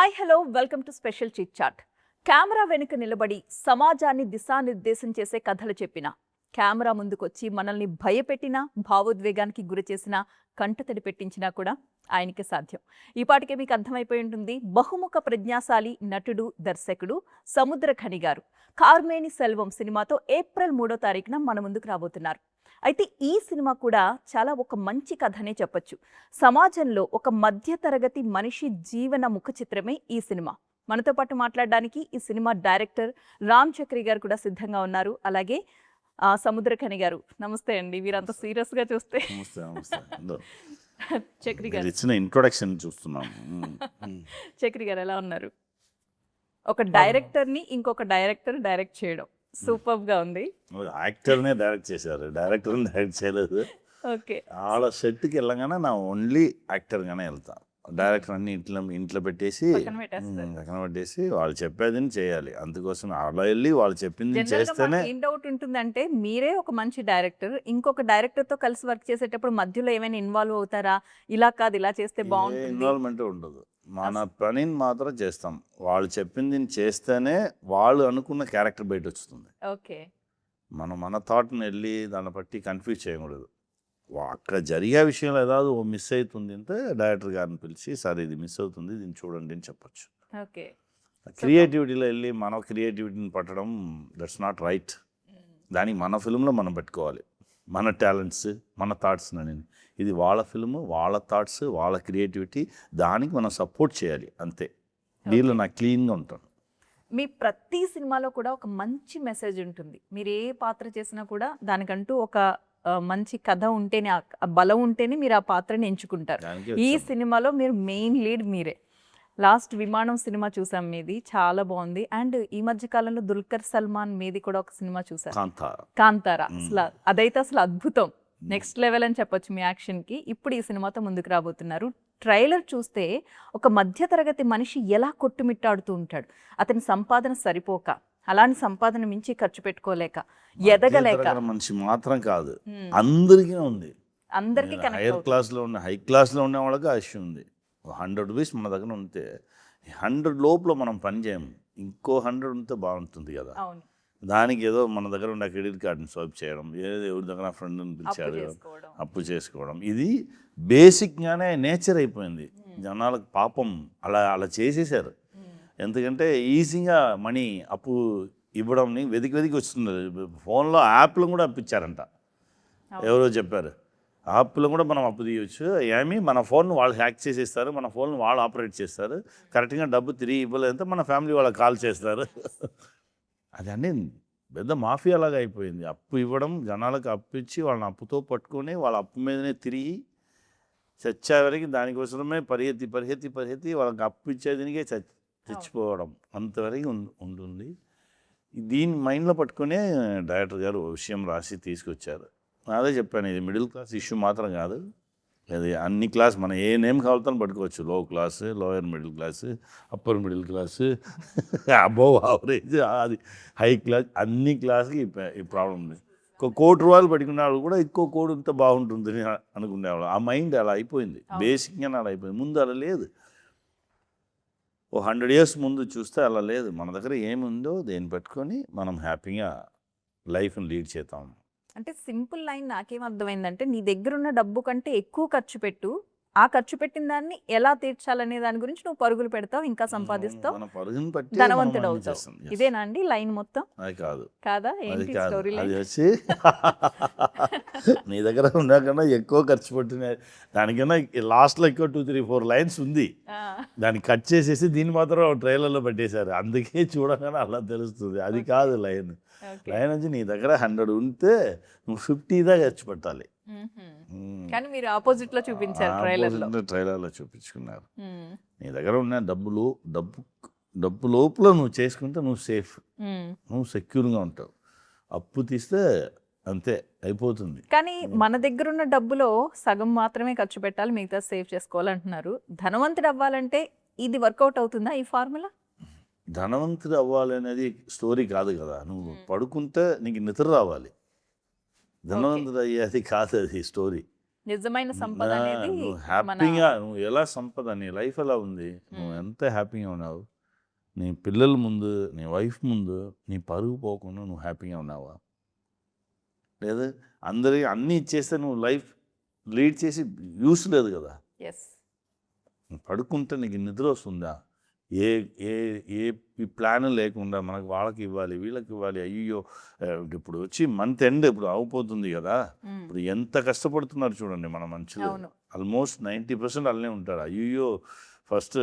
Hi hello welcome to special chit chat. Camera వెనుక నిలబడి సమాజాన్ని దిశానిర్దేశం చేసే కథలు చెప్పిన, కెమెరా ముందుకొచ్చి మనల్ని భయపెట్టిన, భావోద్వేగానికి గురి చేసిన, కంటతడి పెట్టించినా కూడా ఆయనకి సాధ్యం. ఈ పాటికే మీకు అర్థమైపోయి ఉంటుంది. బహుముఖ ప్రజ్ఞాశాలి నటుడు, దర్శకుడు సముద్ర ఖని గారు కార్మేని సెల్వం సినిమాతో ఏప్రిల్ 3వ తారీఖున మన ముందుకు రాబోతున్నారు. అయితే ఈ సినిమా కూడా చాలా ఒక మంచి కథనే చెప్పొచ్చు. సమాజంలో ఒక మధ్యతరగతి మనిషి జీవన ముఖ చిత్రమే ఈ సినిమా. మనతో పాటు మాట్లాడడానికి ఈ సినిమా డైరెక్టర్ రామ్ చక్రి గారు కూడా సిద్ధంగా ఉన్నారు. అలాగే సముద్ర ఖని గారు. నమస్తే అండి. వీరంతా సీరియస్ గా చూస్తే చక్రి గారు ఇచ్చిన ఇంట్రొడక్షన్ చూస్తున్నాం. చక్రి గారు ఎలా ఉన్నారు? ఒక డైరెక్టర్ ని ఇంకొక డైరెక్టర్ డైరెక్ట్ చేయడం సూపర్ గా ఉంది. యాక్టర్నే డైరెక్ట్ చేశారు, డైరెక్టర్ని డైరెక్ట్ చేయలేదు. ఓకే, వాళ్ళ సెట్కి వెళ్ళగానే నా ఓన్లీ యాక్టర్గానే వెళ్తాను. డైరెక్టర్ అన్ని ఇంట్లో పెట్టేసి పక్కన పెట్టేసి వాళ్ళు చెప్పేది చేయాలి. అందుకోసం అలా వెళ్ళి వాళ్ళు చెప్పింది చేస్తేనే. ఏం డౌట్ ఉంటుందంటే, మీరే ఒక మంచి డైరెక్టర్, ఇంకొక డైరెక్టర్ తో కలిసి వర్క్ చేసేటప్పుడు మధ్యలో ఏమైనా ఇన్వాల్వ్ అవుతారా? ఇలా కాదు ఇలా చేస్తే బాగుంటుంది. ఇన్వాల్వ్మెంట్ ఉండదు. మన పనిని మాత్రం చేస్తాం. వాళ్ళు చెప్పింది చేస్తేనే వాళ్ళు అనుకున్న క్యారెక్టర్ బయట వస్తుంది. ఓకే, మన థాట్ని వెళ్ళి దాన్ని బట్టి కన్ఫ్యూజ్ చేయకూడదు. అక్కడ జరిగే విషయంలో ఏதாவது మిస్ అవుతుంది అంటే డైరెక్టర్ గారిని పిలిచి, సార్ ఇది మిస్ అవుతుంది, దీన్ని చూడండి అని చెప్పొచ్చు. ఓకే, క్రియేటివిటీలో వెళ్ళి మన క్రియేటివిటీని పట్టడం దట్స్ నాట్ రైట్. దానికి మన ఫిల్మ్లో మనం పెట్టుకోవాలి మన టాలెంట్స్, మన థాట్స్ అని. ఇది వాళ్ళ ఫిల్మ్, వాళ్ళ థాట్స్, వాళ్ళ క్రియేటివిటీ, దానికి మనం సపోర్ట్ చేయాలి అంతే. దీనిలో నాకు క్లీన్గా ఉంటాను. మీ ప్రతి సినిమాలో కూడా ఒక మంచి మెసేజ్ ఉంటుంది. మీరు ఏ పాత్ర చేసినా కూడా దానికంటూ ఒక మంచి కథ ఉంటేనే, ఆ బలం ఉంటేనే మీరు ఆ పాత్రని ఎంచుకుంటారు. ఈ సినిమాలో మీరు మెయిన్ లీడ్ మీరే. లాస్ట్ విమానం సినిమా చూసాం, మీది చాలా బాగుంది. అండ్ ఈ మధ్య కాలంలో దుల్కర్ సల్మాన్ మీది కూడా ఒక సినిమా చూసారు, కాంతారా. అసలు అదైతే అసలు అద్భుతం, నెక్స్ట్ లెవెల్ అని చెప్పొచ్చు మీ యాక్షన్ కి. ఇప్పుడు ఈ సినిమాతో ముందుకు రాబోతున్నారు. ట్రైలర్ చూస్తే ఒక మధ్యతరగతి మనిషి ఎలా కొట్టుమిట్టాడుతూ ఉంటాడు. అతని సంపాదన సరిపోక, అలాంటి సంపాదన మించి ఖర్చు పెట్టుకోలేక, ఎదగలేక. మనిషి మాత్రం కాదు, అందరికీ ఉంది. అందరికీ హైయర్ క్లాస్లో ఉన్న, హై క్లాస్లో ఉన్న వాళ్ళకి ఆ ఇష్యూ ఉంది. 100 రూపీస్ మన దగ్గర ఉంటే 100 లోపల మనం పని చేయము, ఇంకో 100 ఉంటే బాగుంటుంది కదా. దానికి ఏదో మన దగ్గర ఉన్న క్రెడిట్ కార్డుని స్వైప్ చేయడం, ఏదో ఎవరి దగ్గర ఫ్రెండ్ని పిలిచాడు అప్పు చేసుకోవడం, ఇది బేసిక్గానే నేచర్ అయిపోయింది జనాలకు. పాపం అలా చేసేసారు. ఎందుకంటే ఈజీగా మనీ అప్పు ఇవ్వడంని వెతికి వస్తున్నారు. ఫోన్లో యాప్లు కూడా అప్పిచ్చారంట, ఎవరో చెప్పారు. యాప్లో కూడా మనం అప్పు తీయవచ్చు. మన ఫోన్ వాళ్ళు హ్యాక్ చేసేస్తారు, మన ఫోన్ వాళ్ళు ఆపరేట్ చేస్తారు. కరెక్ట్గా డబ్బు తిరిగి ఇవ్వలేదంటే మన ఫ్యామిలీ వాళ్ళకి కాల్ చేస్తారు. అది అన్నీ పెద్ద మాఫియా లాగా అయిపోయింది. అప్పు ఇవ్వడం, జనాలకు అప్పు ఇచ్చి వాళ్ళని అప్పుతో పట్టుకొని వాళ్ళ అప్పు మీదనే తిరిగి చచ్చే వరకు దానికోసమే పరిహెత్తి వాళ్ళకి అప్పు ఇచ్చేదానికే చచ్చిపోవడం అంతవరకు ఉంటుంది. దీన్ని మైండ్లో పట్టుకునే డైరెక్టర్ గారు విషయం రాసి తీసుకొచ్చారు. అదే చెప్పాను, ఇది మిడిల్ క్లాస్ ఇష్యూ మాత్రం కాదు, అది అన్ని క్లాస్, మనం ఏ నేమ్ కావాలని పట్టుకోవచ్చు. లో class, lower middle class, upper middle class, above average, అది హై క్లాస్, అన్ని క్లాస్కి ఈ ప్రాబ్లం ఉంది. ఒక ₹1,00,00,000 పెట్టుకునే వాళ్ళు కూడా ఇంకో కోడి ఉంటే బాగుంటుంది అనుకునేవాళ్ళు. ఆ మైండ్ అలా అయిపోయింది, బేసిక్గానే అలా అయిపోయింది. ముందు అలా లేదు. 100 years ముందు చూస్తే అలా లేదు. మన దగ్గర ఏముందో దేన్ని పెట్టుకొని మనం హ్యాపీగా లైఫ్ని లీడ్ చేద్దాం. అంటే సింపుల్ లైన్ నాకేం అర్థమైందంటే, నీ దగ్గర ఉన్న డబ్బు కంటే ఎక్కువ ఖర్చు పెట్టు, ఆ ఖర్చు పెట్టిన దాన్ని ఎలా తీర్చాలనే దాని గురించి నువ్వు పరుగులు పెడతావు, ఇంకా సంపాదిస్తావు, ధనవంతుడు అవుతావు. ఇదేనా అండి లైన్ మొత్తం? అది కాదు, కాదా? ఏంటి స్టోరీ లైన్? అది వచ్చి నీ దగ్గర ఉండకన్నా ఎక్కువ ఖర్చు పెట్టిన దానికన్నా లాస్ట్లో ఎక్కువ 2, 3, 4 లైన్స్ ఉంది. దాన్ని కట్ చేసేసి దీన్ని మాత్రం ట్రైలర్లో పెట్టేశారు. అందుకే చూడగానే అలా తెలుస్తుంది. అది కాదు లైన్. లైన్ వచ్చి నీ దగ్గర 100 ఉంటే నువ్వు 50 దాకా ఖర్చు పెట్టాలి. కానీ మీరు ఆపోజిట్ లో చూపించారు, ట్రైలర్లో చూపించుకున్నారు. నీ దగ్గర ఉన్న డబ్బు లోపల నువ్వు చేసుకుంటే నువ్వు సేఫ్, నువ్వు సెక్యూర్గా ఉంటావు. అప్పు తీస్తే అంతే అయిపోతుంది. కానీ మన దగ్గర ఉన్న డబ్బులో సగం మాత్రమే ఖర్చు పెట్టాలి, మిగతా సేవ్ చేసుకోవాలంటున్నారు. ధనవంతుడు అవ్వాలంటే ఇది వర్కౌట్ అవుతుందా ఈ ఫార్ములా? ధనవంతుడు అవ్వాలి అనేది స్టోరీ కాదు కదా. నువ్వు పడుకుంటే నీకు నిద్ర రావాలి, ధనవంతుడు అయ్యేది కాదు అది స్టోరీ. నిజమైన సంపద అనేది నువ్వు మన హ్యాపీగా నువ్వు ఎలా సంపద నీ లైఫ్ ఎలా ఉంది, నువ్వు ఎంత హ్యాపీగా ఉన్నావు, నీ పిల్లల ముందు నీ వైఫ్ ముందు నీ పరుగు పోకుండా నువ్వు హ్యాపీగా ఉన్నావా? లేదా అందరికి అన్నీ ఇచ్చేస్తే నువ్వు లైఫ్ లీడ్ చేసి యూస్ లేదు కదా. ఎస్ నువ్వు పడుకుంటే నీకు నిద్ర వస్తుందా? ఏ ఏ ఏ ప్లాన్ లేకుండా మనకు వాళ్ళకి ఇవ్వాలి వీళ్ళకి ఇవ్వాలి, అయ్యో ఇప్పుడు వచ్చి మంత్ ఎండ్ ఇప్పుడు అయిపోతుంది కదా, ఇప్పుడు ఎంత కష్టపడుతున్నారు చూడండి మన మనుషులు. అవును ఆల్మోస్ట్ 90% అలానే ఉంటారు. అయ్యో ఫస్ట్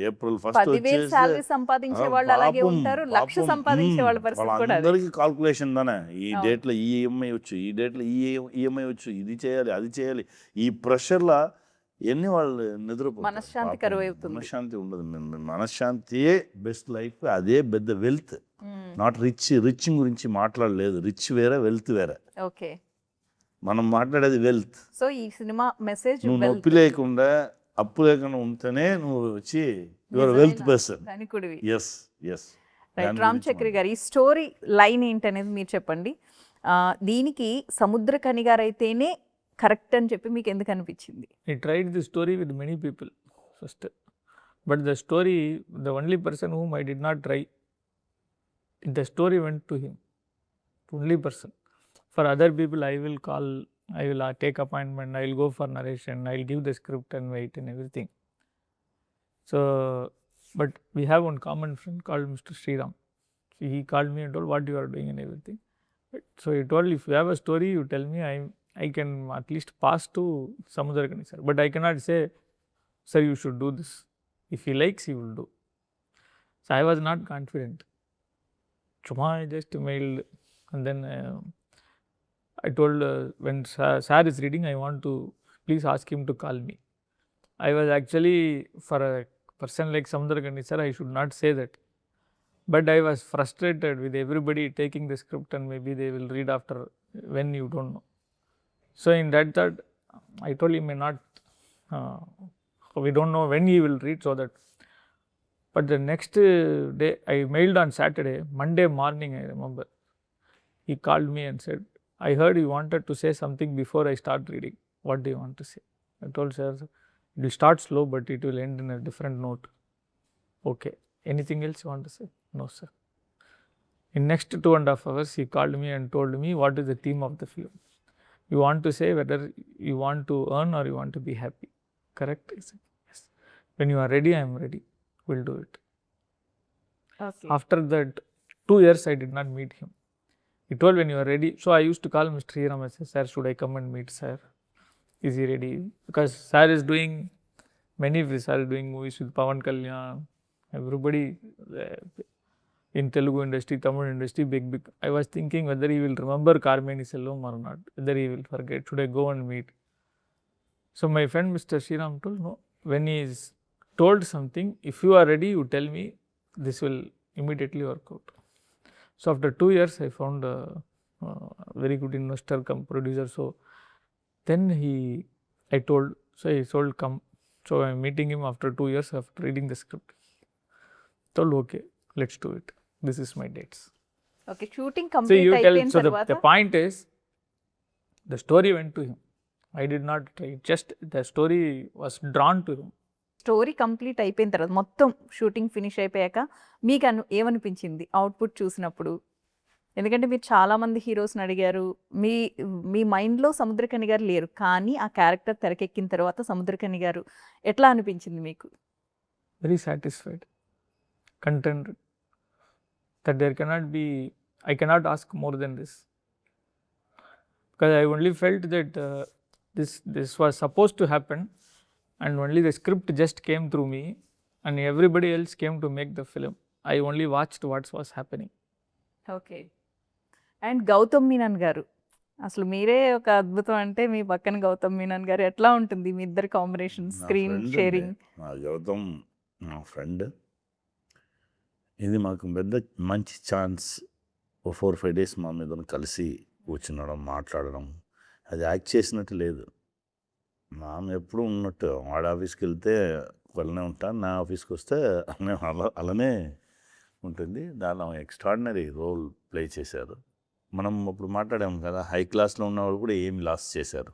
ఏప్రిల్ ఫస్ట్ 10,000 శాలరీ సంపాదించే వాళ్ళు అలాగే ఉంటారు, లక్ష సంపాదించే వాళ్ళ పరిస్థితి కూడా అదే. వాళ్ళందరికీ కాల్కులేషన్ దానే, ఈ అవును. డేట్లో ఈ ఈఎంఐ వచ్చు, ఈ డేట్లో ఈ ఈఎంఐ వచ్చు, ఇది చేయాలి అది చేయాలి. ఈ ప్రెషర్లో ఎన్ని వాళ్ళు నిద్రపోతారు. మనశ్శాంతి పాపం, కరువు అవుతుంది. మనశ్శాంతి ఉండదు. మనశ్శాంతియే బెస్ట్ లైఫ్, అదే పెద్ద వెల్త్. నాట్ రిచ్ గురించి మాట్లాడలేదు, రిచ్ వేరే వెల్త్ వేరే. ఓకే మనం మాట్లాడేది వెల్త్. సో ఈ సినిమా మెసేజ్ నువ్వు నొప్పి లేకుండా అప్పు లేకుండా ఉంటేనే నువ్వు వచ్చి యువర్ వెల్త్ పర్సన్. ధనికుడివి. Yes yes. Right Ram Chakri గారు, ఈ స్టోరీ లైన్ ఏంటనేది మీరు చెప్పండి. దీనికి సముద్రకని గారు అయితేనే కరెక్ట్ అని చెప్పి మీకు ఎందుకు అనిపించింది? I tried the story with many people first, but the story, the only person whom I did not try, the story went to him, only person. For other people I will call, I will take appointment, I will go for narration, I will give the script and wait and everything. So, but we have one common friend called Mr. Sriram. So he called me and told what you are doing and everything. So he told, if you have a story, you tell me, I can at least pass to Samudrakani sir, but I cannot say, sir, you should do this. If he likes, he will do. So I was not confident. Chuma, I just mailed, and then I told, when sir is reading, I want to, please ask him to call me. I was actually, for a person like Samudrakani sir, I should not say that. But I was frustrated with everybody taking the script and maybe they will read after when you don't know. So in that thought, I told him, may not, we don't know when he will read, so that. But the next day, I mailed on Saturday, Monday morning I remember, he called me and said, I heard you wanted to say something before I start reading. What do you want to say? I told sir, it will start slow but it will end in a different note. Okay. Anything else you want to say? No sir. In next 2.5 hours, he called me and told me what is the theme of the film. You want to say whether you want to earn or you want to be happy. Correct? I said, yes. When you are ready, I am ready. We'll do it. Okay. After that 2 years, I did not meet him. He told, when you are ready. So I used to call Mr. Hiram and say, sir, should I come and meet sir? Is he ready? Because sir is doing, many of us are doing movies with Pawan Kalyan. Everybody in Telugu industry, Tamil industry, big. I was thinking whether he will remember Karmeni Selvam or not, whether he will forget. Should I go and meet? So my friend Mr. Sriram told, no, when he is told something, if you are ready, you tell me, this will immediately work out. So after 2 years, I found a very good investor come producer. So then I told, so he told, come. So I am meeting him after 2 years after reading the script. Told, okay, let's do it. This is my dates. Okay, shooting So complete you tell, అయిపోయిన so తర్వాత the point is, the story went to him. I did not try, just the story was drawn to him. Story complete అయిపోయిన తర్వాత మొత్తం shooting finish అయిపోయాక మీకు ఏమనిపించింది output చూసినప్పుడు? ఎందుకంటే మీరు చాలామంది హీరోస్ని అడిగారు, మీ మైండ్లో సముద్రకని గారు లేరు, కానీ ఆ క్యారెక్టర్ తెరకెక్కిన తర్వాత సముద్రకని గారు ఎట్లా అనిపించింది మీకు? Very satisfied, contented, that there cannot be, I cannot ask more than this. Because I only felt that this was supposed to happen, and only the script just came through me, and everybody else came to make the film. I only watched what was happening. Okay. And Gautham Menon గారు, అసలు మీరే ఒక అద్భుతం. అంటే మీ పక్కన గౌతమ్ మీనన్ గారు, ఎట్లా ఉంటుంది మీ ఇద్దరు కాంబినేషన్ స్క్రీన్ షేరింగ్? గౌతమ్ నా ఫ్రెండ్. ఇది మాకు పెద్ద మంచి ఛాన్స్. 4-5 days మా మీద కలిసి కూర్చునడం, మాట్లాడడం. అది యాక్ట్ చేసినట్టు లేదు. మామ ఎప్పుడు ఉన్నట్టు, వాడి ఆఫీస్కి వెళ్తే అలానే ఉంటాను, నా ఆఫీస్కి వస్తే అలానే ఉంటుంది. దానిలో ఎక్స్ట్రాడినరీ రోల్ ప్లే చేశారు. మనం ఇప్పుడు మాట్లాడాము కదా, హై క్లాస్లో ఉన్నవాళ్ళు కూడా ఏమి లాస్ చేశారు.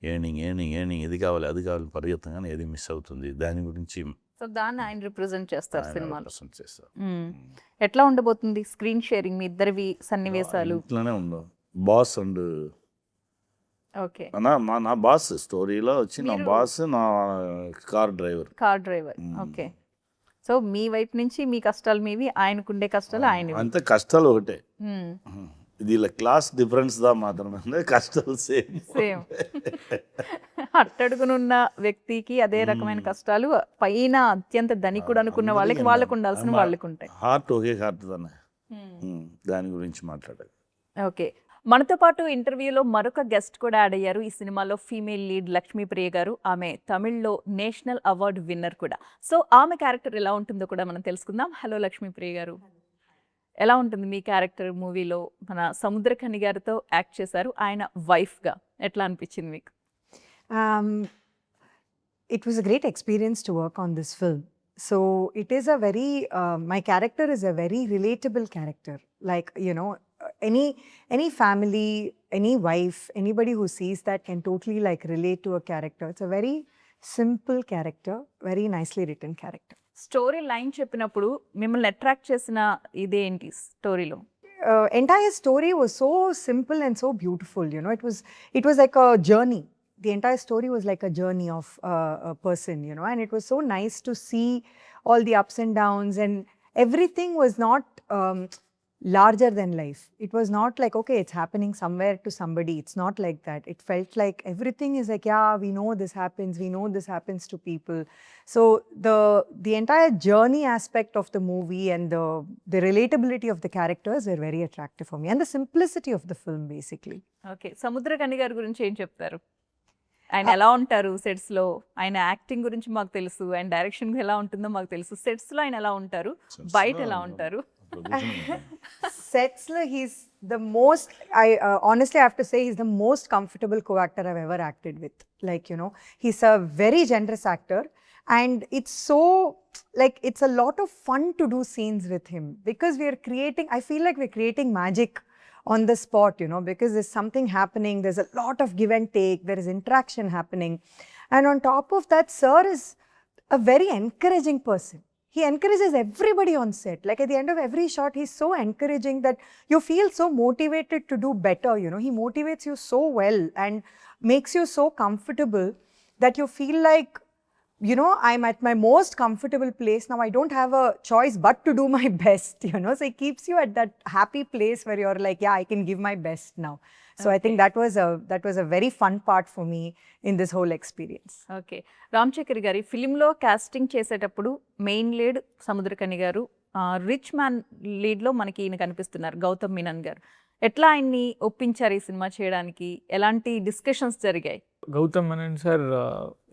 ఏర్నింగ్ ఇది కావాలి అది కావాలి పరిగెత్తగానే ఏది మిస్ అవుతుంది. దాని గురించి సో దాన్ని ఆయన రిప్రజెంట్ చేస్తారు ఆయన సినిమాలో. represent చేస్తారు. ఎట్లా ఉండబోతుంది స్క్రీన్ షేరింగ్ మీ ఇద్దరివి సన్నివేశాలు? ఇంట్లోనే ఉండవు. బాస్ అండ్ ఓకే, నా బాస్ స్టోరీలో వచ్చి నా మీరు- బాస్ నా car driver. Car driver. Okay, so మీ వైపు నుంచి మీ కష్టాలు మీవి, ఆయనకుండే కష్టాలు ఆయనవి. అంతే, కష్టాలు ఒకటే. మ్మ్. ఇది ఇలా క్లాస్ డిఫరెన్స్ దా మాత్రమే, కష్టాలు సేమ్. సేమ్. అట్టడుగునున్న వ్యక్తికి అదే రకమైన కష్టాలు, పైన అత్యంత ధనికుడు అనుకున్న వాళ్ళకి వాళ్ళకు ఉండాల్సిన వాళ్ళకు ఉంటాయి. హార్ట్ ఒకే హార్ట్ దాన్ని. దాని గురించి మాట్లాడాలి. ఓకే, మనతో పాటు ఇంటర్వ్యూలో మరొక గెస్ట్ కూడా యాడ్ అయ్యారు. ఈ సినిమాలో ఫీమేల్ లీడ్ లక్ష్మీప్రియ గారు. ఆమె తమిళ్లో నేషనల్ అవార్డు విన్నర్ కూడా. సో ఆమె క్యారెక్టర్ ఎలా ఉంటుందో కూడా మనం తెలుసుకుందాం. హలో లక్ష్మీప్రియ గారు, ఎలా ఉంటుంది మీ క్యారెక్టర్ మూవీలో? మన సముద్రఖని గారితో యాక్ట్ చేశారు, ఆయన వైఫ్గా. ఎట్లా అనిపించింది మీకు? It was a great experience to work on this film. So it is a very, my character is a very relatable character. Like, you know, any family, any wife, anybody who sees that can totally like relate to a character. It's a very simple character, very nicely written character. Story line చెప్పినప్పుడు మిమ్మల్ని attract చేసిన ఇదేంటి స్టోరీలో? Entire story was so simple and so beautiful. You know, it was like a journey. The entire story was like a journey of a person. You know, and it was so nice to see all the ups and downs, and everything was not larger than life. It was not like, okay, it's happening somewhere to somebody. It's not like that. It felt like everything is like, yeah, we know this happens. We know this happens to people. So the entire journey aspect of the movie and the relatability of the characters were very attractive for me, and the simplicity of the film basically. Okay, Samuthirakani గారి గురించి ఏం చెప్తారు? ఆయన ఎలా ఉంటారు sets లో? ఆయన acting గురించి మాకు తెలుసు, ఆయన డైరెక్షన్ ఎలా ఉంటుందో మాకు తెలుసు. సెట్స్ లో ఆయన ఎలా ఉంటారు, బయట ఎలా ఉంటారు? Sets, he's the most, honestly I have to say he's the most comfortable co-actor I've ever acted with. Like, you know, he's a very generous actor, and it's so, like, it's a lot of fun to do scenes with him, because we are creating, I feel like we're creating magic on the spot, you know, because there's something happening, there's a lot of give and take, there is interaction happening. And on top of that, sir is a very encouraging person. He encourages everybody on set. Like at the end of every shot, he's so encouraging that you feel so motivated to do better, you know. He motivates you so well and makes you so comfortable that you feel like, you know, I'm at my most comfortable place now. I don't have a choice but to do my best, you know. So it keeps you at that happy place where you're like, yeah, I can give my best now. So I think that was a very fun part for me in this whole experience. Okay, Ram Chakri గారి ఫిలింలో casting చేసేటప్పుడు main lead Samuthirakani గారు, rich man లీడ్లో మనకి ఈయన కనిపిస్తున్నారు గౌతమ్ మీనన్ గారు. ఎట్లా ఆయన్ని ఒప్పించారు ఈ సినిమా చేయడానికి? ఎలాంటి డిస్కషన్స్ జరిగాయి? Gautam Menon sir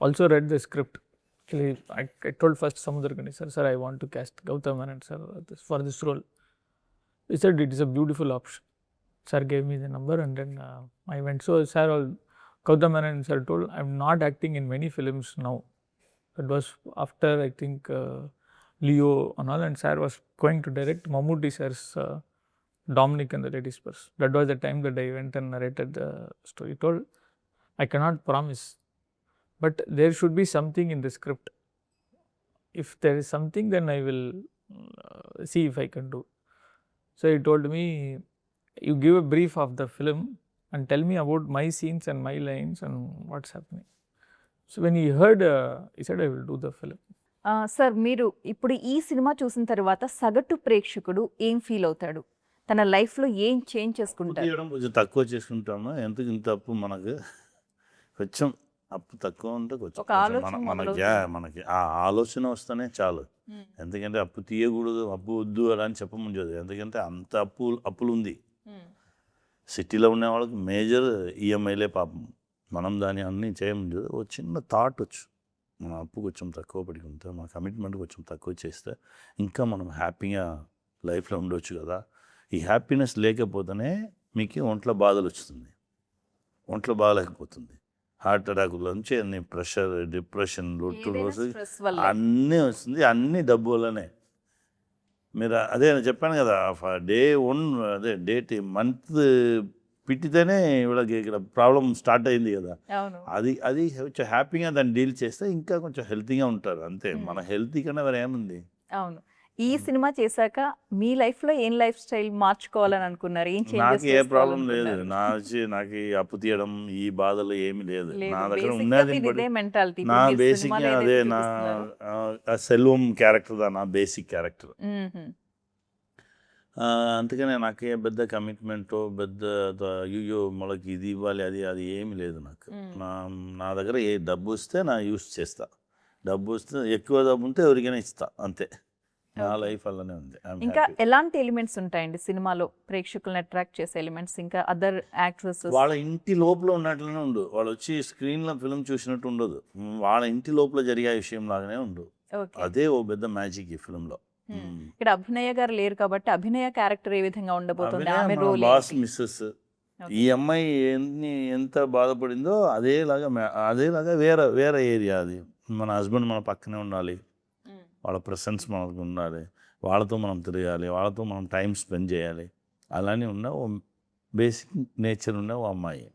also read the script. Actually, I told first Samudrakani sir, I want to cast Gautam Menon sir for this role. He said it is a beautiful option. Sir gave me the number, and then I went. So sir, Gautam Menon sir told, I'm not acting in many films now. That was after, I think, Leo and all, and sir was going to direct Mammootty sir's Dominic and the Ladies Purse. That was the time that I went and narrated the story. He told, I cannot promise, but there should be something in the script. If there is something, then I will see if I can do. So he told me, you give a brief of the film and tell me about my scenes and my lines and what's happening. So when he heard, he said, I will do the film. Sir, మీరు ఇప్పుడు ఈ cinema చూసిన తర్వాత సగటు ప్రేక్షకుడు ఏం feel అవుతాడు? తన లైఫ్లో ఏం చేంజ్ చేసుకుంటారు? తీయడం కొంచెం తక్కువ చేసుకుంటాము. ఎందుకు ఇంత అప్పు మనకు? కొంచెం అప్పు తక్కువ ఉంటే కొంచెం ఒక ఆలోచన మనకి ఆ ఆలోచన వస్తేనే చాలు. ఎందుకంటే అప్పు తీయకూడదు, అప్పు వద్దు అలా అని చెప్పముండదు. ఎందుకంటే అంత అప్పులు ఉంది. సిటీలో ఉన్న వాళ్ళకి మేజర్ ఈఎంఐలే పాపం. మనం దాన్ని అన్నీ చేయముండదు. ఒక చిన్న థాట్ వచ్చు, మన అప్పు కొంచెం తక్కువ పెట్టుకుంటే, మన కమిట్మెంట్ కొంచెం తక్కువ చేస్తే ఇంకా మనం హ్యాపీగా లైఫ్లో ఉండవచ్చు కదా. ఈ హ్యాపీనెస్ లేకపోతేనే మీకు ఒంట్లో బాధలు వస్తుంది, ఒంట్లో బాగాలేకపోతుంది. హార్ట్ అటాక్లోంచి అన్ని ప్రెషర్, డిప్రెషన్, అన్నీ వస్తుంది. అన్నీ డబ్బు వల్లనే. మీరు అదే చెప్పాను కదా, డే 1 అదే డేట్ మంత్ పిట్టితేనే వీళ్ళకి ఇక్కడ ప్రాబ్లం స్టార్ట్ అయింది కదా. అవును. అది కొంచెం హ్యాపీగా దాన్ని డీల్ చేస్తే ఇంకా కొంచెం హెల్తీగా ఉంటారు అంతే. మన హెల్తీ కన్నా వేరే ఏముంది. అవును. ఈ సినిమా చేశాక మీ లైఫ్లో ఏం లైఫ్ స్టైల్ మార్చుకోవాలని అనుకున్నారు? ఏం నాకు ఏ ప్రాబ్లం లేదు. చేసుకోవాలనుకున్నారు? నాకు ఈ అప్పు తీయడం ఈ బాధలు ఏమీ లేదు. లేదు, నా దగ్గర బేసిక్గా ఉన్నది మీది ఇదే మెంటాలిటీ. నా బేసిక్ అదే. నా ఆ సెల్వం క్యారెక్టర్ నా బేసిక్ క్యారెక్టర్. అందుకనే నాకు ఏ పెద్ద కమిట్మెంట్ పెద్ద అయ్యో మనకి ఇది ఇవ్వాలి అది ఏమి లేదు నాకు. నా దగ్గర ఏ డబ్బు వస్తే నా యూస్ చేస్తా. డబ్బు వస్తే ఎక్కువ డబ్బు ఉంటే ఎవరికైనా ఇస్తా అంతే. నా లైఫ్ అలానే ఉంది. ఇంకా ఎలాంటి ఎలిమెంట్స్ ఉంటాయండి సినిమాలో ప్రేక్షకులను అట్రాక్ట్ చేసే ఎలిమెంట్స్? ఇంకా అదర్ యాక్ట్రెస్ వాళ్ళ ఇంటి లోపల ఉన్నట్లనే ఉండు. వాళ్ళు వచ్చి స్క్రీన్లో ఫిల్మ్ చూసినట్టు ఉండదు. వాళ్ళ ఇంటి లోపల జరిగే విషయం లాగానే ఉండు. అదే ఓ పెద్ద మ్యాజిక్ ఈ ఫిల్మ్లో. ఇక్కడ అభినయ గారు లేరు కాబట్టి అభినయ క్యారెక్టర్ ఏ విధంగా ఉండబోతుంది? ఆమె రోల్ బాస్ మిస్సెస్. ఈ అమ్మాయి ఎంత బాధపడిందో అదేలాగా వేరే ఏరియా అది. మన హస్బెండ్ మన పక్కనే ఉండాలి, వాళ్ళ ప్రెసెన్స్ మనకు ఉండాలి, వాళ్ళతో మనం తిరగాలి, వాళ్ళతో మనం టైం స్పెండ్ చేయాలి. అలానే ఉన్న ఓ బేసిక్ నేచర్ ఉన్న ఓ అమ్మాయి.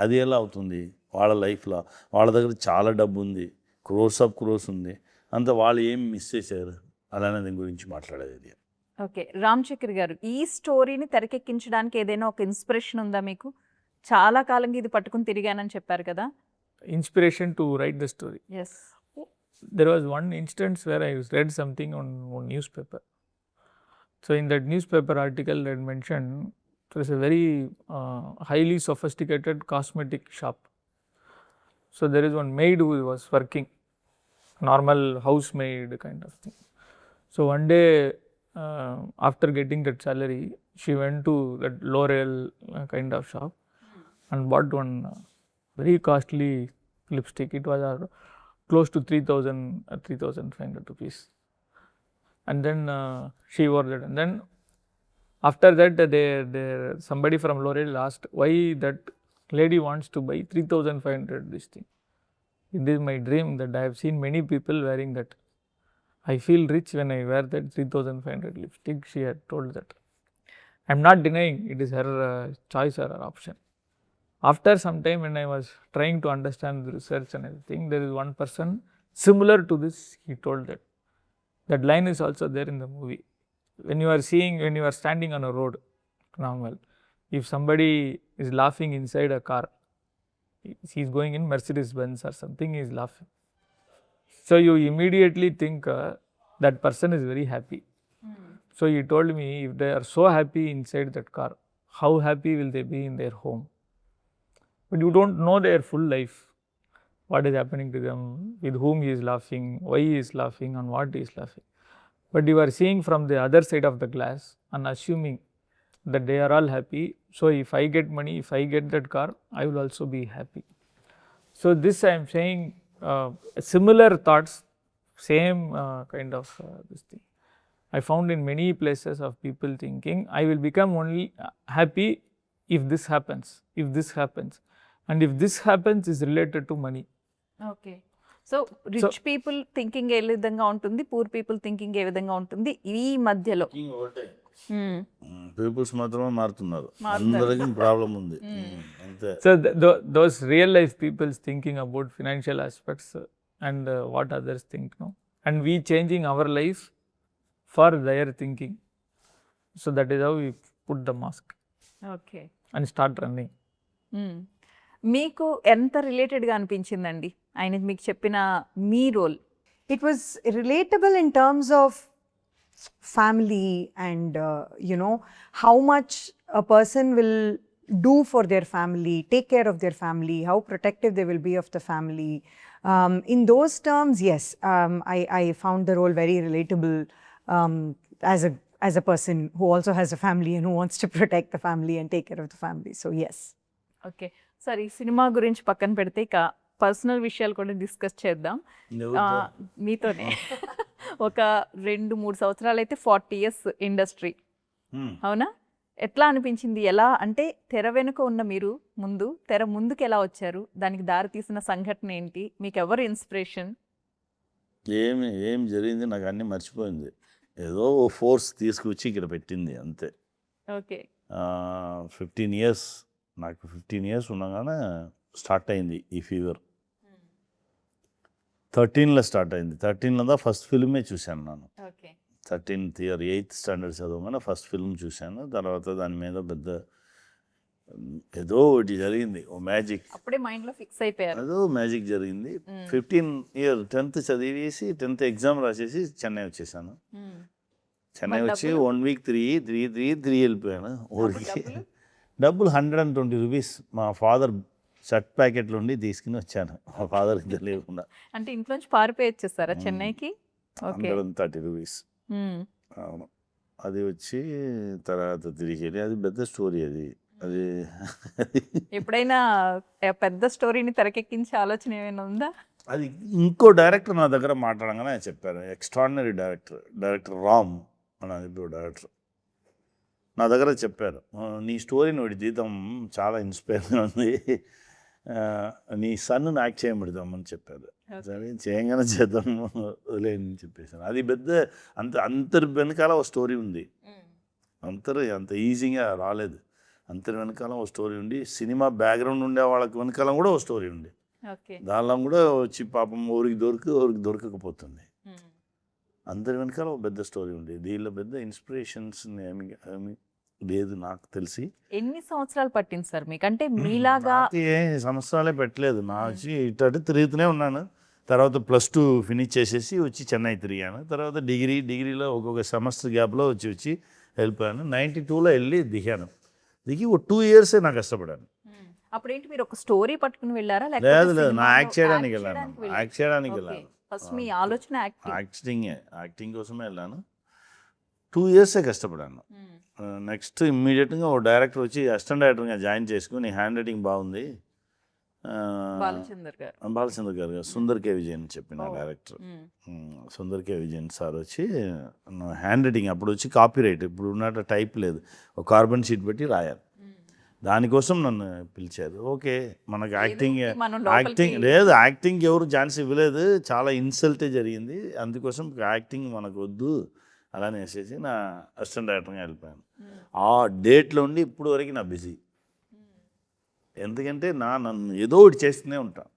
అది ఎలా అవుతుంది వాళ్ళ లైఫ్లో? వాళ్ళ దగ్గర చాలా డబ్బు ఉంది, క్రోర్స్ ఉంది. అంత వాళ్ళు ఏం మిస్ చేశారు అలానే దీని గురించి మాట్లాడేది. ఓకే, రామ్ చక్రి గారు, ఈ స్టోరీని తెరకెక్కించడానికి ఏదైనా ఒక ఇన్స్పిరేషన్ ఉందా మీకు? చాలా కాలంగా ఇది పట్టుకుని తిరిగానని చెప్పారు కదా. Inspiration to write the story. Yes. There was one instance where I read something on newspaper. So in that newspaper article that mentioned there was a very highly sophisticated cosmetic shop. So there is one maid who was working, normal housemaid kind of thing. So one day after getting that salary, she went to that L'Oreal kind of shop and bought one very costly lipstick. It was close to 3,500 rupees. And then she wore that. And then after that, somebody from L'Oreal asked why that lady wants to buy 3,500 this thing. This is my dream that I have seen many people wearing that. I feel rich when I wear that 3,500 lipstick. She had told that. I am not denying it is her choice or her option. After some time, when I was trying to understand the research and everything, there is one person similar to this. He told that. That line is also there in the movie. When you are standing on a road, normal, if somebody is laughing inside a car, he is going in Mercedes Benz or something, he is laughing. So you immediately think that person is very happy. So he told me, if they are so happy inside that car, how happy will they be in their home? But you don't know their full life, what is happening to them, with whom he is laughing, why he is laughing, and what he is laughing. But you are seeing from the other side of the glass and assuming that they are all happy. So if I get money, if I get that car, I will also be happy. So this I am saying, similar thoughts, same kind of this thing. I found in many places of people thinking, I will become only happy if this happens, and if this happens is related to money. Okay, so rich people thinking ఏ విధంగా ఉంటుంది, poor people thinking ఏ విధంగా ఉంటుంది? ఈ మధ్యలో peoples మాత్రమే మారుతున్నారు, అందరికీ ప్రాబ్లం ఉంది అంతే. So those real life people's thinking about financial aspects and what others think, no, and we changing our life for their thinking. So that is how we put the mask okay, and start running. మీకు ఎంత రిలేటెడ్గా అనిపించిందండి ఆయన మీకు చెప్పిన మీ role? It was relatable in terms of family and how much a person will do for their family, take care of their family, how protective they will be of the family. In those terms, yes, I found the role very relatable as a person who also has a family and who wants to protect the family and take care of the family. So yes. Okay, సరే, ఈ cinema గురించి పక్కన పెడితే ఇక personal విషయాలు కూడా discuss చేద్దాం మీతోనే. ఒక 2-3 సంవత్సరాలు అయితే 40 years ఇండస్ట్రీ, అవునా? ఎట్లా అనిపించింది? ఎలా అంటే తెర వెనుక ఉన్న మీరు తెర ముందుకు ఎలా వచ్చారు? దానికి దారి తీసిన సంఘటన ఏంటి? మీకు ఎవరు ఇన్స్పిరేషన్? ఏం జరిగింది నాకు అన్నీ మర్చిపోయింది. ఏదో ఫోర్స్ తీసుకొచ్చి ఇక్కడ పెట్టింది అంతే. ఓకే, 15 years నాకు 15 years ఉండగానే స్టార్ట్ అయింది ఈ ఫీవర్. 13లో స్టార్ట్ అయింది. 13లో ఫస్ట్ ఫిల్మే చూశాను నేను. Okay. 13th year 8th standard చదవగానే ఫస్ట్ ఫిల్మ్ చూశాను. తర్వాత దాని మీద పెద్ద ఏదో ఒకటి జరిగింది, ఓ మ్యాజిక్, అప్పుడే మైండ్ లో ఫిక్స్ అయిపోయారు. ఏదో మ్యాజిక్ జరిగింది. 15 year 10th చదివేసి 10th ఎగ్జామ్ రాసేసి చెన్నై వచ్చేసాను. చెన్నై వచ్చి 1 week 3 వెళ్ళిపోయాను ఊరికి. డబ్బులు 120 rupees మా ఫాదర్ షర్ట్ ప్యాకెట్లు ఉండి తీసుకుని వచ్చాను, మా ఫాదర్కి తెలియకుండా. అంటే ఇంట్లోంచి పారిపోయి వచ్చేసారా చెన్నైకి? 130 rupees. అవును. అది వచ్చి తర్వాత తిరిగి వెళ్ళి, అది పెద్ద స్టోరీ అది. అది ఎప్పుడైనా పెద్ద స్టోరీని తెరకెక్కించే ఆలోచన ఏమైనా ఉందా? అది ఇంకో డైరెక్టర్ నా దగ్గర మాట్లాడగానే చెప్పారు, ఎక్స్ట్రాడినరీ డైరెక్టర్ రామ్ అని ఇప్పుడు డైరెక్టర్ నా దగ్గర చెప్పారు, నీ స్టోరీని ఒకటి తీద్దాం, చాలా ఇన్స్పైరింగ్ ఉంది, నీ సన్ను యాక్ట్ చేయబడదామని చెప్పారు. సరే చేయగానే చేద్దాం వదిలేని చెప్పేసాను. అది పెద్ద అంతరి వెనకాల ఒక స్టోరీ ఉంది. అంత ఈజీగా రాలేదు. అంతరి వెనకాల ఒక స్టోరీ ఉండి, సినిమా బ్యాక్గ్రౌండ్ ఉండే వాళ్ళకి వెనకాల కూడా ఒక స్టోరీ ఉంది. దానిలో కూడా వచ్చి పాపం ఊరికి దొరకకపోతుంది. అందరి వెనకాల ఒక పెద్ద స్టోరీ ఉంది. దీనిలో పెద్ద ఇన్స్పిరేషన్స్ ఏమి లేదు నాకు తెలిసి. ఎన్ని సంవత్సరాలు పట్టింది సార్ మీకు? అంటే మీలాగా ఏ సంవత్సరాలే పెట్టలేదు. నా వచ్చి ఇటు తిరుగుతూనే ఉన్నాను. తర్వాత +2 ఫినిష్ చేసేసి వచ్చి చెన్నై తిరిగాను. తర్వాత డిగ్రీలో ఒక్కొక్క సెమస్టర్ గ్యాప్లో వచ్చి వెళ్ళిపోయాను. 92లో వెళ్ళి దిగి ఒక 2 years నాకు కష్టపడాను. అప్పుడేంటి మీరు ఒక స్టోరీ పట్టుకుని వెళ్ళారా? లేదు నా యాక్ట్ చేయడానికి వెళ్ళాను. ఫస్ట్ మీ ఆలోచన యాక్టింగ్ కోసమే వెళ్ళాను. 2 years కష్టపడాను. నెక్స్ట్ ఇమ్మీడియట్గా ఓ డైరెక్టర్ వచ్చి అసిస్టెంట్ డైరెక్టర్గా జాయిన్ చేసుకుని, హ్యాండ్ రైటింగ్ బాగుంది, బాలచంద్ర గారు సుందర్ కే విజయన్ చెప్పిన డైరెక్టర్, సుందర్ కే విజయన్ సార్ వచ్చి హ్యాండ్ రైటింగ్ అప్పుడు వచ్చి కాపీ రైట్, ఇప్పుడు ఉన్నట్టు టైప్ లేదు, ఒక కార్బన్ షీట్ పెట్టి రాయాలి. దానికోసం నన్ను పిలిచారు. ఓకే, మనకు యాక్టింగ్ లేదు, యాక్టింగ్ ఎవరు ఛాన్స్ ఇవ్వలేదు, చాలా ఇన్సల్టే జరిగింది, అందుకోసం యాక్టింగ్ మనకు వద్దు అలానే వేసేసి నా అసిస్టెంట్ డైరెక్టర్గా వెళ్ళిపోయాను. ఆ డేట్లో ఉండి ఇప్పుడు వరకు నా బిజీ. ఎందుకంటే నన్ను ఏదో ఒకటి చేస్తూనే ఉంటాను,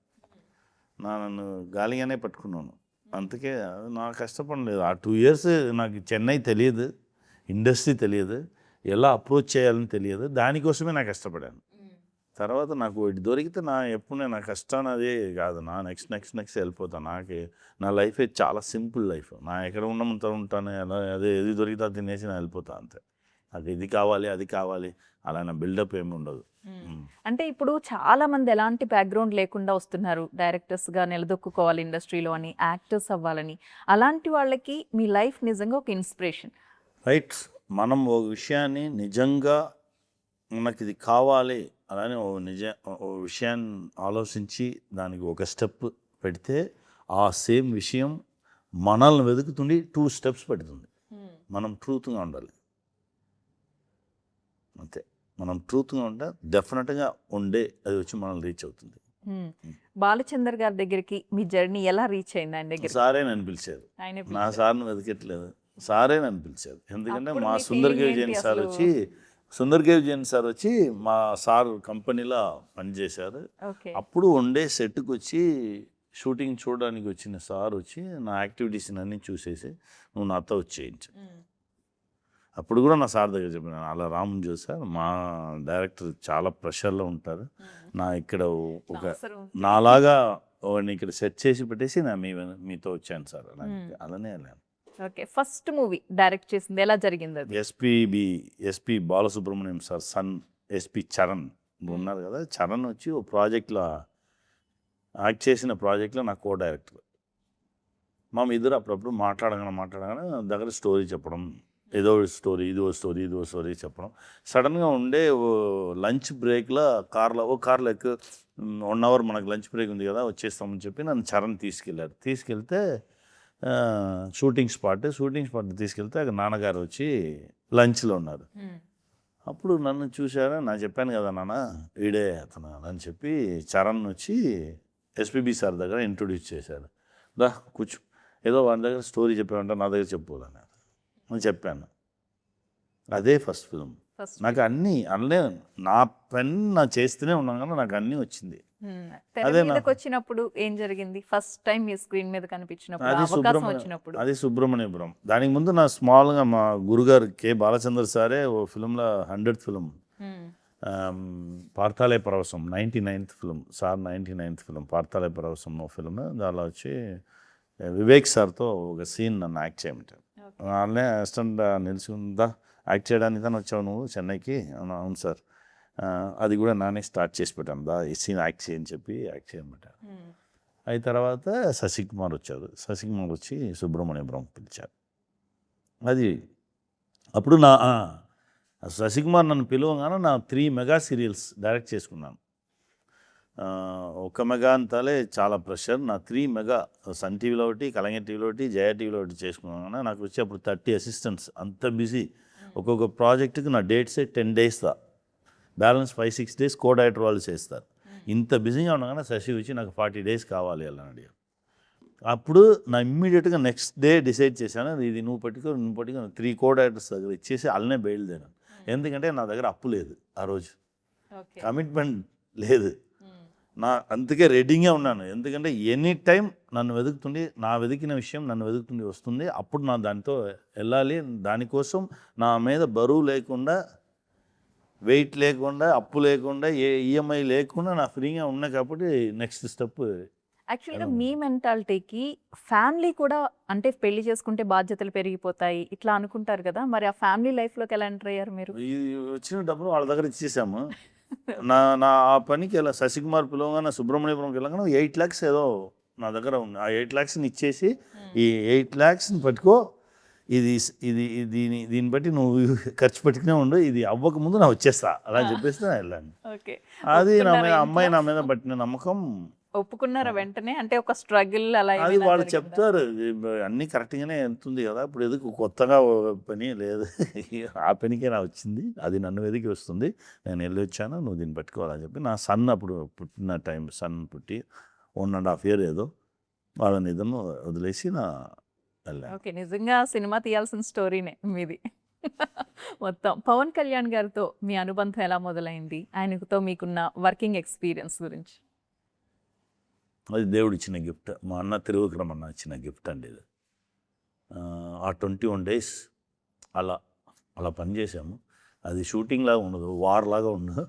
నన్ను గాలిగానే పట్టుకున్నాను. అందుకే నా కష్టపడలేదు. ఆ 2 years నాకు చెన్నై తెలియదు, ఇండస్ట్రీ తెలియదు, ఎలా అప్రోచ్ చేయాలని తెలియదు, దానికోసమే నాకు కష్టపడాను. తర్వాత నాకు ఒకటి దొరికితే ఎప్పుడు నా కష్టాన్ని అదే కాదు, నెక్స్ట్ వెళ్ళిపోతాను. నా లైఫ్ చాలా సింపుల్ లైఫ్. ఎక్కడ ఉండమంతా ఉంటాను, అదే ఏది దొరికితే తినేసి వెళ్ళిపోతాను అంతే. నాకు ఇది కావాలి అది కావాలి అలా నా బిల్డప్ ఏమి ఉండదు. అంటే ఇప్పుడు చాలా మంది ఎలాంటి బ్యాక్గ్రౌండ్ లేకుండా వస్తున్నారు, డైరెక్టర్స్గా నిలదొక్కుకోవాలి ఇండస్ట్రీలో అని, యాక్టర్స్ అవ్వాలని. అలాంటి వాళ్ళకి మీ లైఫ్ నిజంగా ఒక ఇన్స్పిరేషన్. రైట్, మనం ఒక విషయాన్ని నిజంగా మనకి ఇది కావాలి అలానే ఓ విషయాన్ని ఆలోచించి దానికి ఒక స్టెప్ పెడితే ఆ సేమ్ విషయం మనల్ని వెతుకుతుండి 2 steps పెడుతుంది. మనం ట్రూత్గా ఉండాలి అంతే. మనం ట్రూత్గా ఉంటే డెఫినెట్గా అది వచ్చి మనల్ని రీచ్ అవుతుంది. బాలచందర్ గారి దగ్గరికి మీ జర్నీ ఎలా రీచ్ అయింది? ఆయన దగ్గర సారే నన్ను పిలిచారు, నా సార్ని వెతకట్లేదు, సారే నన్ను పిలిచారు. ఎందుకంటే మా సుందర్ కే విజయన్ సార్ వచ్చి మా సార్ కంపెనీలో పనిచేశారు. అప్పుడు సెట్కి వచ్చి షూటింగ్ చూడడానికి వచ్చిన సార్ వచ్చి నా యాక్టివిటీస్ అన్నీ చూసేసి నువ్వు నాతో వచ్చేయించు. అప్పుడు కూడా నా సార్ దగ్గర చెప్పిన, అలా రామన్ జోస్ సార్ మా డైరెక్టర్ చాలా ప్రెషర్లో ఉంటారు, ఇక్కడ ఒక నాలాగా ఇక్కడ సెట్ చేసి పెట్టేసి మీతో వచ్చాను సార్, అలానే వెళ్ళాను. ఓకే, ఫస్ట్ మూవీ డైరెక్ట్ చేసింది ఎలా జరిగింది? అది SP Balasubrahmanyam sir son SP Charan ఉన్నారు కదా, చరణ్ వచ్చి ఓ ప్రాజెక్ట్లో యాక్ట్ చేసిన ప్రాజెక్ట్లో నా కో డైరెక్టర్. మా ఇద్దరు అప్పుడప్పుడు మాట్లాడగానే దగ్గర స్టోరీ చెప్పడం, ఏదో ఇదో స్టోరీ చెప్పడం. సడన్గా లంచ్ బ్రేక్లో కార్లో ఎక్కువ 1 hour మనకు లంచ్ బ్రేక్ ఉంది కదా వచ్చేస్తామని చెప్పి నన్ను చరణ్ తీసుకెళ్తే షూటింగ్ స్పాట్ తీసుకెళ్తే అక్కడ నాన్నగారు వచ్చి లంచ్లో ఉన్నారు. అప్పుడు నన్ను చూశారా, చెప్పాను కదా నాన్న వీడే అతను అని చెప్పి చరణ్ వచ్చి ఎస్పీబీ సార్ దగ్గర ఇంట్రొడ్యూస్ చేశారు. దా కూర్చో, ఏదో వాడి దగ్గర స్టోరీ చెప్పామంటే నా దగ్గర చెప్పుకోవాలన్నారు అని చెప్పాను. అదే ఫస్ట్ ఫిల్మ్. ఫస్ట్ నాకు అన్నీ అన్నీ నా పని నా చేస్తూనే ఉన్నాను కానీ నాకు అన్నీ వచ్చింది. తెర అదే నా- మీదకి వచ్చినప్పుడు ఏం జరిగింది? ఫస్ట్ టైం మీ స్క్రీన్ మీద కనిపించినప్పుడు, అది అవకాశం వచ్చినప్పుడు. అది సుబ్రహ్మణ్యపురం. దానికి ముందు నా స్మాల్గా మా గురుగారు కె బాలచంద్ర సారే ఓ ఫిలింలో 100th ఫిలిం మ్మ్. Parthale Paravasam 99th film, sir 99th film Parthale Paravasam ఓ ఫిలిం. దానిలో వచ్చి వివేక్ సార్తో ఒక సీన్ నన్ను యాక్ట్ చేయమంటారు. వాళ్ళనే అసిస్టెంట్ నిలిచి ఉందా యాక్ట్ చేయడానికి కానీ వచ్చావు నువ్వు చెన్నైకి? అవును సార్. అది కూడా నానే స్టార్ట్ చేసి పెట్టాను దా ఈ సీన్ యాక్ట్ చేయని చెప్పి యాక్ట్ చేయమంటారు. మ్మ్. అయిన తర్వాత శశికుమార్ వచ్చారు. శశికుమార్ వచ్చి సుబ్రహ్మణ్యపురం పిలిచారు. అది అప్పుడు శశికుమార్ నన్ను పిలవగానే నా 3 మెగా సీరియల్స్ డైరెక్ట్ చేసుకున్నాను. ఒక మెగా అంతాలే చాలా ప్రెషర్. నా 3 మెగా సన్ టీవీలో ఒకటి, కలంగర్ టీవీలో ఒకటి, జయ టీవీలో ఒకటి చేసుకున్నాను. నాకు వచ్చి అప్పుడు 30 అసిస్టెంట్స్, అంత బిజీ. ఒక్కొక్క ప్రాజెక్టుకి నా డేట్సే 10 days దా, బ్యాలెన్స్ 5-6 days కో డైరెక్టర్ వాళ్ళు చేస్తారు. ఇంత బిజీగా ఉండగానే శశి వచ్చి నాకు 40 days కావాలి అలా అడిగారు. అప్పుడు నా ఇమ్మీడియట్గా నెక్స్ట్ డే డిసైడ్ చేశాను, ఇది నువ్వు పట్టుకో 3 కో డైరెక్టర్స్ దగ్గర ఇచ్చేసి అలానే బయలుదేరాను. ఎందుకంటే నా దగ్గర అప్పు లేదు ఆ రోజు, ఓకే. కమిట్మెంట్ లేదు. అందుకే రెడీగా ఉన్నాను. ఎందుకంటే ఎనీ టైం నన్ను వెతుకుతుండి, నా వెతికిన విషయం నన్ను వెతుకుతుండి వస్తుంది. అప్పుడు నా దాంతో వెళ్ళాలి. దానికోసం నా మీద బరువు లేకుండా, వెయిట్ లేకుండా, అప్పు లేకుండా, ఏ ఈఎంఐ లేకుండా నా ఫ్రీగా ఉన్నా కాబట్టి నెక్స్ట్ స్టెప్. యాక్చువల్గా మీ మెంటాలిటీకి ఫ్యామిలీ కూడా, అంటే పెళ్లి చేసుకుంటే బాధ్యతలు పెరిగిపోతాయి ఇట్లా అనుకుంటారు కదా, మరి ఆ ఫ్యామిలీ లైఫ్లోకి ఎలా ఎంటర్ అయ్యారు మీరు? ఈ వచ్చిన డబ్బులు వాళ్ళ దగ్గర ఇచ్చేసాము. నా నా ఆ పనికి ఇలా శశికుమార్ పిలవగానే సుబ్రహ్మణ్యపురంకి వెళ్ళగానే 8 lakhs ఏదో నా దగ్గర ఉంది. ఆ 8 lakhsని ఇచ్చేసి, ఈ 8 lakhsని పట్టుకో, ఇది ఇది దీన్ని బట్టి నువ్వు ఖర్చు పెట్టుకునే ఉండు, ఇది అవ్వక ముందు నా వచ్చేస్తా అలా చెప్పేసి నేను వెళ్ళాను. ఓకే. అది నా మీద అమ్మాయి నా మీద పట్టిన నమ్మకం. ఒప్పుకున్నారా వెంటనే? అంటే ఒక స్ట్రగుల్ అలా అది ఏమైనా వాళ్ళు జరిగిందా? చెప్తారు అన్నీ కరెక్ట్గానే వెళ్తుంది కదా, ఇప్పుడు ఎందుకు కొత్తగా ఓ పని లేదు, ఆ పనికే నా వచ్చింది, అది నన్ను వెతికి వస్తుంది, నేను వెళ్ళి వచ్చాను, నువ్వు దీన్ని పట్టుకోవాలని చెప్పి నా సన్ అప్పుడు పుట్టిన టైం, సన్ పుట్టి 1.5 year ఏదో వాళ్ళని ఇద్దరు వదిలేసి నా వెళ్ళాను. ఓకే. నిజంగా సినిమా తీయాల్సిన స్టోరీనే మీది. మొత్తం పవన్ కళ్యాణ్ గారితో మీ అనుబంధం ఎలా మొదలైంది? ఆయనతో మీకున్న వర్కింగ్ ఎక్స్పీరియన్స్ గురించి. అది దేవుడు ఇచ్చిన గిఫ్ట్. మా అన్న తిరువిక్రమ్ అన్న ఇచ్చిన గిఫ్ట్ అండి ఇది. ఆ 21 days అలా అలా పనిచేసాము. అది షూటింగ్ లాగా ఉండదు, వార్ లాగా ఉండదు.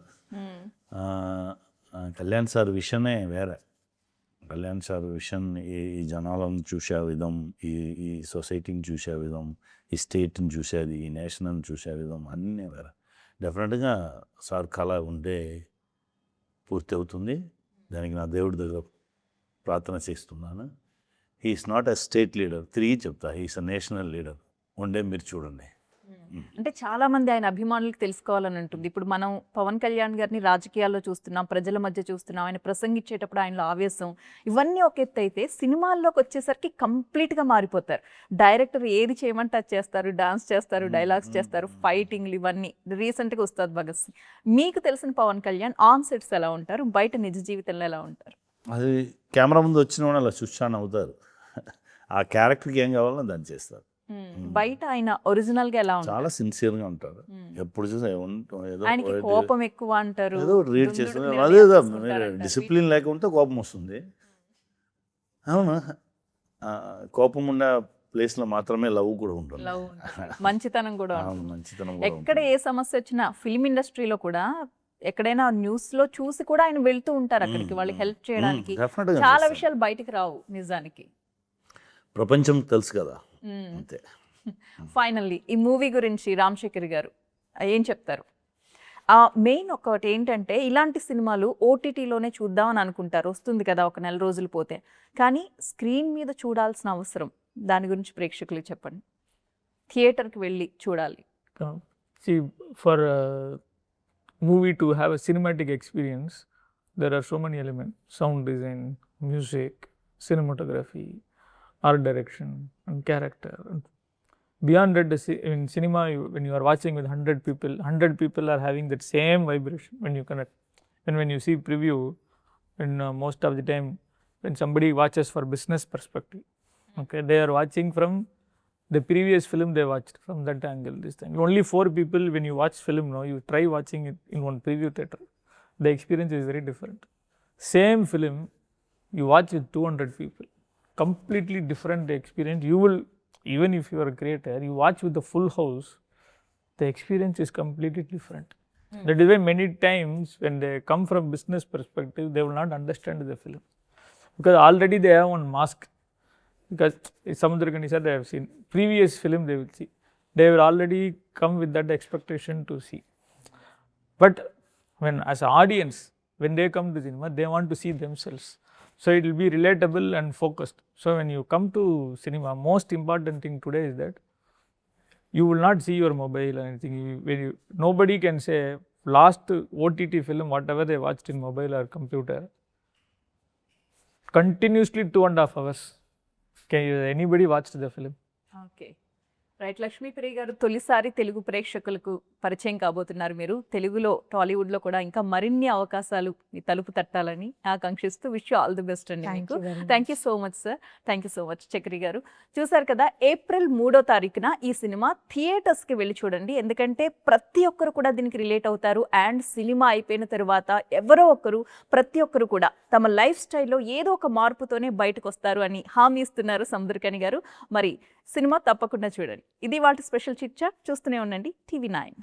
కళ్యాణ్ సార్ విషనే వేరే. కళ్యాణ్ సార్ విషన్ ఈ జనాలను చూసే విధం, ఈ సొసైటీని చూసే విధం, ఈ స్టేట్ని చూసేది, ఈ నేషనల్ని చూసే విధం అన్నీ వేరే. డెఫినెట్గా సార్ కళ ఉంటే పూర్తి అవుతుంది. దానికి నా దేవుడి దగ్గర ప్రార్థన చేస్తున్నాను. He's not a state leader, 3 చెప్తా, హీఈస్ అ నేషనల్ లీడర్. ఉండే మీరు చూడండి. అంటే చాలా మంది ఆయన అభిమానులకు తెలుసుకోవాలని ఉంటుంది. ఇప్పుడు మనం పవన్ కళ్యాణ్ గారిని రాజకీయాల్లో చూస్తున్నాం, ప్రజల మధ్య చూస్తున్నాం, ఆయన ప్రసంగించేటప్పుడు ఆయనలో ఆవేశం, ఇవన్నీ ఒక ఎత్తు అయితే సినిమాల్లోకి వచ్చేసరికి కంప్లీట్గా మారిపోతారు. డైరెక్టర్ ఏది చేయమంటే అది చేస్తారు, డాన్స్ చేస్తారు, డైలాగ్స్ చేస్తారు, ఫైటింగ్లు, ఇవన్నీ. రీసెంట్గా ఉస్తాద్ భగత్ సింగ్. మీకు తెలిసిన పవన్ కళ్యాణ్ ఆన్ సెట్స్ ఎలా ఉంటారు, బయట నిజ జీవితంలో ఎలా ఉంటారు? అది కెమెరా ముందు వచ్చిన వాళ్ళు అలా చూస్తాను అవుతారు. ఆ క్యారెక్టర్కి ఏం కావాలో దాన్ని చేస్తారు. బయట ఆయన ఒరిజినల్ గా ఎలా ఉంటారు? చాలా సిన్సియర్గా ఉంటారు. ఎప్పుడు చూసా ఏదో ఆయనకి కోపం ఎక్కువ అంటారు, ఏదో రీడ్ చేస్తున్నారు. దుందుడుకు అదే నిర్ణయాలు మీరు తీసుకుంటారంటారు. డిసిప్లిన్ లేకుంటే కోపం వస్తుంది. అవును, కోపం ఉన్న ప్లేస్లో మాత్రమే లవ్ కూడా ఉంటుంది. లవ్ ఉంటుంది, మంచితనం కూడా అవును, ఉంటుంది. మంచితనం కూడా ఎక్కడ ఏ సమస్య వచ్చినా ఫిల్మ్ ఇండస్ట్రీలో కూడా ఎక్కడైనా న్యూస్ లో చూసి కూడా ఆయన వెళ్తూ ఉంటారు అక్కడికి, వాళ్ళకి హెల్ప్ చేయడానికి. డెఫినెట్గా చాలా విషయాలు బయటికి రావు నిజానికి. ప్రపంచం తెలుసు కదా, అంతే. ఫైనల్లీ ఈ మూవీ గురించి రాజశేఖర్ గారు ఏం చెప్తారు? మెయిన్ ఒకటి ఏంటంటే, ఇలాంటి సినిమాలు ఓటీటీలోనే చూద్దామని అనుకుంటారు, వస్తుంది కదా ఒక నెల రోజులు పోతే, కానీ స్క్రీన్ మీద చూడాల్సిన అవసరం, దాని గురించి ప్రేక్షకులకు చెప్పండి. థియేటర్కి వెళ్ళి చూడాలి. See, for a movie to have a cinematic experience, there are so many elements: sound design, music, cinematography, art direction, and character. Beyond that, in cinema, when you are watching with 100 people, 100 people are having that same vibration when you connect. And when you see preview, when most of the time, when somebody watches for business perspective, okay, they are watching from the previous film they watched from that angle. This thing. Only 4 people, when you watch film, no, you try watching it in one preview theater. The experience is very different. Same film, you watch with 200 people. Completely different experience. You will, even if you are a creator, you watch with the full house, the experience is completely different. That is why many times when they come from business perspective, they will not understand the film. Because already they have one mask. Because Samudrakani sir, they have seen previous film, they will see. They will already come with that expectation to see. But when as an audience, when they come to cinema, they want to see themselves. So it will be relatable and focused. So when you come to cinema, most important thing today is that you will not see your mobile or anything. Nobody can say last OTT film, whatever they watched in mobile or computer, continuously 2.5 hours. Can anybody watch the film? Okay right. Lakshmipriya గారు, తొలిసారి తెలుగు ప్రేక్షకులకు పరిచయం కాబోతున్నారు మీరు. తెలుగులో, టాలీవుడ్లో కూడా ఇంకా మరిన్ని అవకాశాలు మీ తలుపు తట్టాలని ఆకాంక్షిస్తూ విష్ ఆల్ ది బెస్ట్ అండి Thank మీకు. you very much. Thank you so much sir. Thank you so much Chakri గారు. చూసారు కదా, ఏప్రిల్ 3వ తారీఖున ఈ సినిమా థియేటర్స్కి వెళ్ళి చూడండి. ఎందుకంటే ప్రతి ఒక్కరు కూడా దీనికి రిలేట్ అవుతారు. అండ్ సినిమా అయిపోయిన తర్వాత ఎవరో ఒకరు, ప్రతి ఒక్కరు కూడా తమ లైఫ్ స్టైల్లో ఏదో ఒక మార్పుతోనే బయటకు వస్తారు అని హామీ ఇస్తున్నారు సముద్రకని గారు. మరి సినిమా తప్పకుండా చూడండి. ఇది వాటి స్పెషల్ చిట్ చాట్. చూస్తూనే ఉండండి TV9.